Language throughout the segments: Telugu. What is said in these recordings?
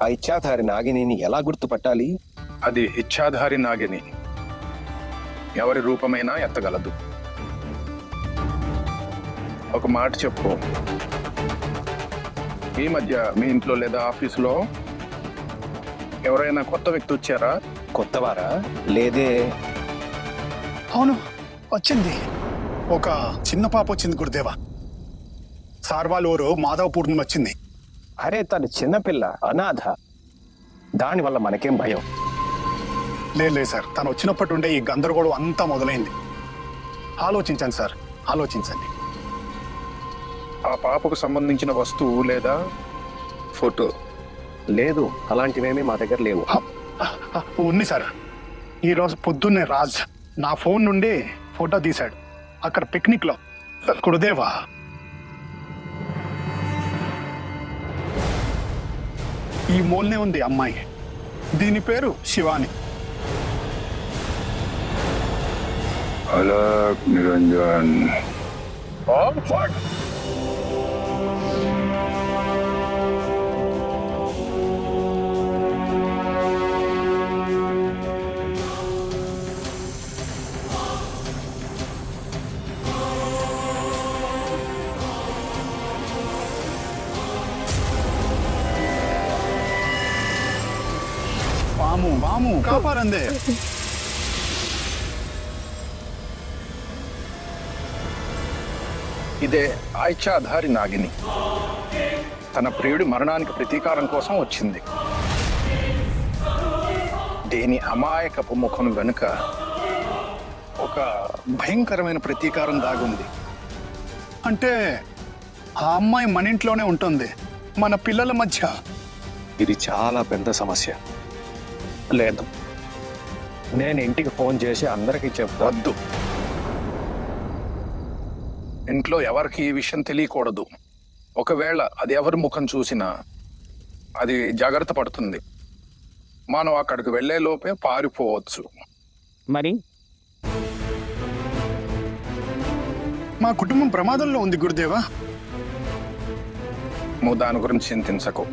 ఆ ఇచ్ఛాధారి నాగిని ఎలా గుర్తుపట్టాలి? అది ఇచ్ఛాధారి నాగిని ఎవరి రూపమైనా ఎత్తగలదు. ఒక మాట చెప్పు, ఈ మధ్య మీ ఇంట్లో లేదా ఆఫీసులో ఎవరైనా కొత్త వ్యక్తి వచ్చారా? కొత్తవారా? లేదే. అవును, వచ్చింది. ఒక చిన్న పాప వచ్చింది గురుదేవా. సార్ వాళ్ళ ఊరు మాధవపూర్ నుండి వచ్చింది. అరే, తను చిన్నపిల్ల, అనాథ. దానివల్ల మనకేం భయం? లేదు సార్, తను వచ్చినప్పటి నుండే ఈ గందరగోళం అంతా మొదలైంది. ఆలోచించండి సార్, ఆలోచించండి. ఆ పాపకు సంబంధించిన వస్తువు లేదా ఫోటో? లేదు, అలాంటివేమీ మా దగ్గర లేవు. ఉంది సార్. ఈరోజు పొద్దున్నే రాజ్ నా ఫోన్ నుండి ఫోటో తీశాడు. అక్కడ పిక్నిక్ లో. గురుదేవా, ఈ మూలనే ఉంది అమ్మాయి. దీని పేరు శివాని. అలక్ నిరంజన్. వాము వాము కాపారందే. ఇదే ఇచ్ఛాధారి నాగిని. తన ప్రియుడి మరణానికి ప్రతీకారం కోసం వచ్చింది. దీని అమాయకపు ముఖం వెనుక ఒక భయంకరమైన ప్రతీకారం దాగుంది. అంటే ఆ అమ్మాయి మన ఇంట్లోనే ఉంటుంది, మన పిల్లల మధ్య. ఇది చాలా పెద్ద సమస్య. లేదు, నేను ఇంటికి ఫోన్ చేసి అందరికీ చెప్తా. వద్దు, ఇంట్లో ఎవరికి ఈ విషయం తెలియకూడదు. ఒకవేళ అది ఎవరి ముఖం చూసినా అది జాగ్రత్త పడుతుంది. మనం అక్కడికి వెళ్లే లోపే పారిపోవచ్చు. మరి మా కుటుంబం ప్రమాదంలో ఉంది గురుదేవా. నువ్వు దాని గురించి చింతించకు.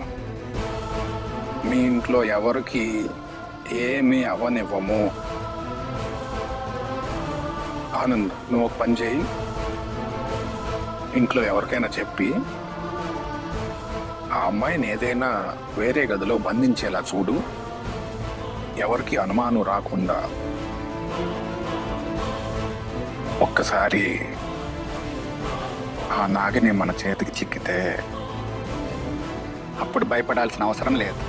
మీ ఇంట్లో ఎవరికి ఏమీ అవనివ్వము. ఆనంద్, నువ్వు ఒక పని చేయి. ఇంట్లో ఎవరికైనా చెప్పి ఆ అమ్మాయిని ఏదైనా వేరే గదిలో బంధించేలా చూడు. ఎవరికి అనుమానం రాకుండా. ఒక్కసారి ఆ నాగిని మన చేతికి చిక్కితే అప్పుడు భయపడాల్సిన అవసరం లేదు.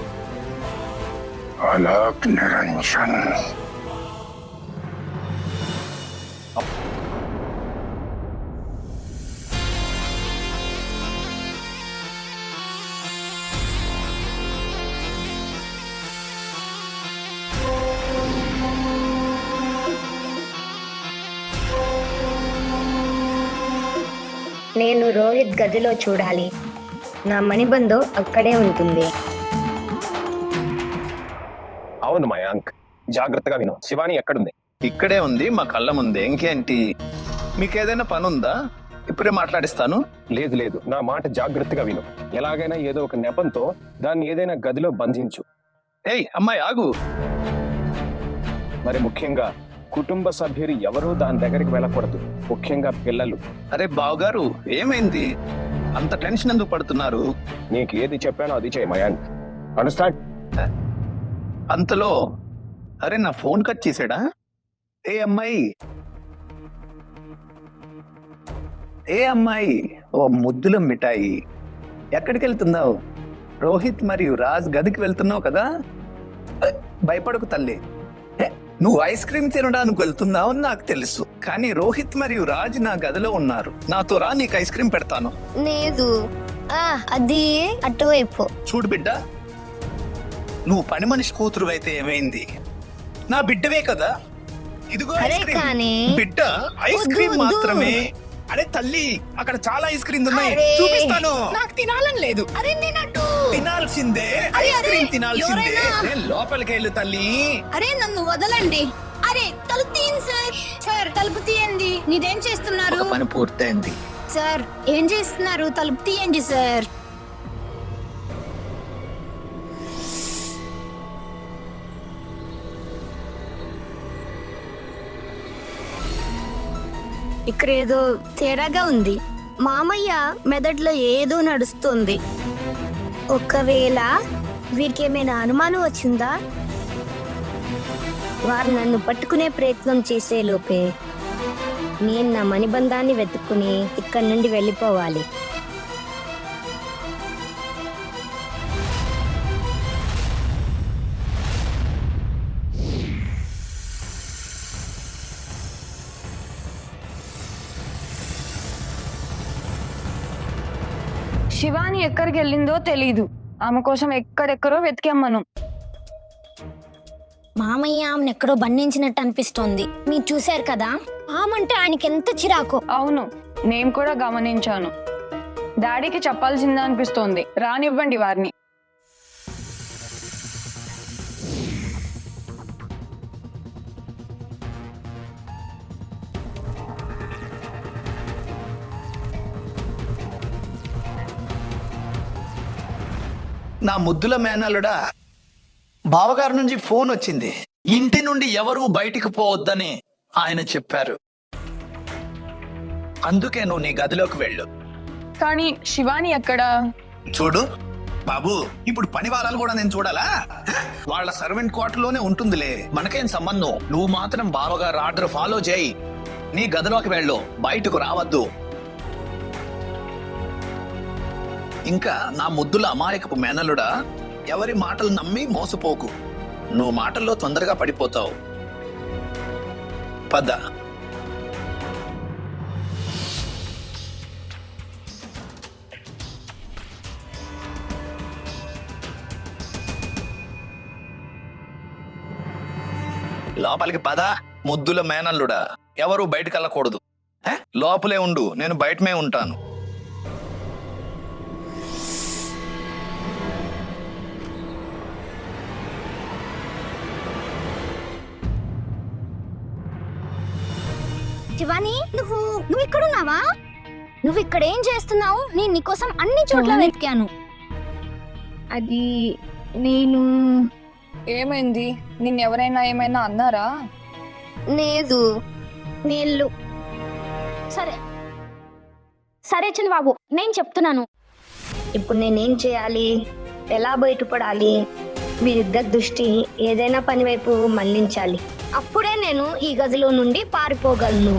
అలక్ నిరంజన్. నేను రోహిత్ గదిలో చూడాలి. నా మణిబంధం అక్కడే ఉంటుంది. అవును మయాంక్, జాగ్రత్తగా విను. శివాని ఎక్కడుంది? ఇక్కడే ఉంది, మా కళ్ళ ముందే. ఇంకేంటి, మీకేదైనా పని ఉందా? ఇప్పుడే మాట్లాడిస్తాను. లేదు లేదు, నా మాట జాగ్రత్తగా విను. ఎలాగైనా ఏదో ఒక నెపంతో దాన్ని ఏదైనా గదిలో బంధించు. ఏయ్ అమ్మాయి, ఆగు. మరి ముఖ్యంగా కుటుంబ సభ్యులు ఎవరూ దాని దగ్గరికి వెళ్ళకూడదు, ముఖ్యంగా పిల్లలు. అరే బావగారు, ఏమైంది? అంత టెన్షన్ ఎందుకు పడుతున్నారు? నీకు ఏది చెప్పానో అది చేయి మయాంక్. అండర్స్టాండ్? అంతలో అరే నా ఫోన్ కట్ చేసాడా? ఏ అమ్మాయి, ఏ అమ్మాయి, ఓ ముద్దుల మిఠాయి, ఎక్కడికి వెళ్తున్నావు? రోహిత్ మరియు రాజ్ గదికి వెళ్తున్నావు కదా. భయపడకు తల్లి. నువ్వు ఐస్ క్రీమ్ తినడానికి వెళ్తున్నావు నాకు తెలుసు, కానీ రోహిత్ మరియు రాజ్ నా గదిలో ఉన్నారు. నాతో రా, నీకు ఐస్ క్రీమ్ పెడతాను. లేదు, అది అటువైపు. చూడు బిడ్డ, నువ్వు పని మనిషి కూతురు అయితే ఏమైంది? నా బిడ్డవే కదా. ఇదిగో ఐస్ క్రీమ్. బిడ్డ, ఐస్ క్రీమ్ మాత్రమే. అరే తల్లి, అక్కడ చాలా ఐస్ క్రీమ్ ఉన్నాయి, చూపిస్తాను. నాకు తినాలని లేదు. అరే నేను తినాల్సిందే, ఐస్ క్రీమ్ తినాల్సిందే. లోపలికి వెళ్ళు తల్లి. అరే నన్ను వదలండి. అరే తలుపు తీయండి సార్. సార్ తలుపు తీయండి. నీదేం చేస్తున్నారు? పని పూర్తయింది సార్. ఏం చేస్తున్నారు? తలుపు తీయండి సార్. ఇక్కడ ఏదో తేడాగా ఉంది. మామయ్య మెదడులో ఏదో నడుస్తుంది. ఒకవేళ వీరికి ఏమైనా అనుమానం వచ్చిందా? వారు నన్ను పట్టుకునే ప్రయత్నం చేసే లోపే నేను నా మణిబంధాన్ని వెతుక్కుని ఇక్కడి నుండి వెళ్ళిపోవాలి. శివాని ఎక్కడికి వెళ్ళిందో తెలీదు. ఆమె కోసం ఎక్కడెక్కడో వెతికాం మనం. మామయ్య ఆమెను ఎక్కడో బంధించినట్టు అనిపిస్తోంది. మీరు చూశారు కదా, ఆమంటే ఆయనకి ఎంత చిరాకు. అవును, నేను కూడా గమనించాను. డాడీకి చెప్పాల్సిందా అనిపిస్తోంది. రానివ్వండి వారిని. నా ముద్దుల మేనల్లుడా, బావగారి నుంచి ఫోన్ వచ్చింది. ఇంటి నుండి ఎవరూ బయటికి పోవద్దని ఆయన చెప్పారు. అందుకే నువ్వు నీ గదిలోకి వెళ్ళు. కానీ శివాని ఎక్కడ? చూడు బాబు, ఇప్పుడు పని వాళ్ళని కూడా నేను చూడాలా? వాళ్ళ సర్వెంట్ క్వార్టర్లోనే ఉంటుందిలే, మనకేం సంబంధం. నువ్వు మాత్రం బావగారు ఆర్డర్ ఫాలో చేయి. నీ గదిలోకి వెళ్ళు, బయటకు రావద్దు. ఇంకా నా ముద్దుల అమాయకపు మేనలుడా, ఎవరి మాటలు నమ్మి మోసపోకు. నువ్వు మాటల్లో తొందరగా పడిపోతావు. పద. లోపలికి పద. ముద్దుల మేనల్లుడా, ఎవరు బయటకు వెళ్ళకూడదు. లోపలే ఉండు, నేను బయటమే ఉంటాను. శివాని, నువ్వు ఇక్కడున్నావా? నువ్వు ఇక్కడ ఏం చేస్తున్నావు? నేను నీకోసం అన్ని చోట్ల వెతికాను. అది నేను ఏమైంది? నిన్నెవరైనా ఏమైనా అన్నారా? లేదు. నీళ్ళు సరే సరే బాబు, నేను చెప్తున్నాను. ఇప్పుడు నేనేం చేయాలి? ఎలా బయటపడాలి? మీరిద్దరి దృష్టి ఏదైనా పని వైపు మళ్లించాలి. అప్పుడే నేను ఈ గదిలో నుండి పారిపోగలను.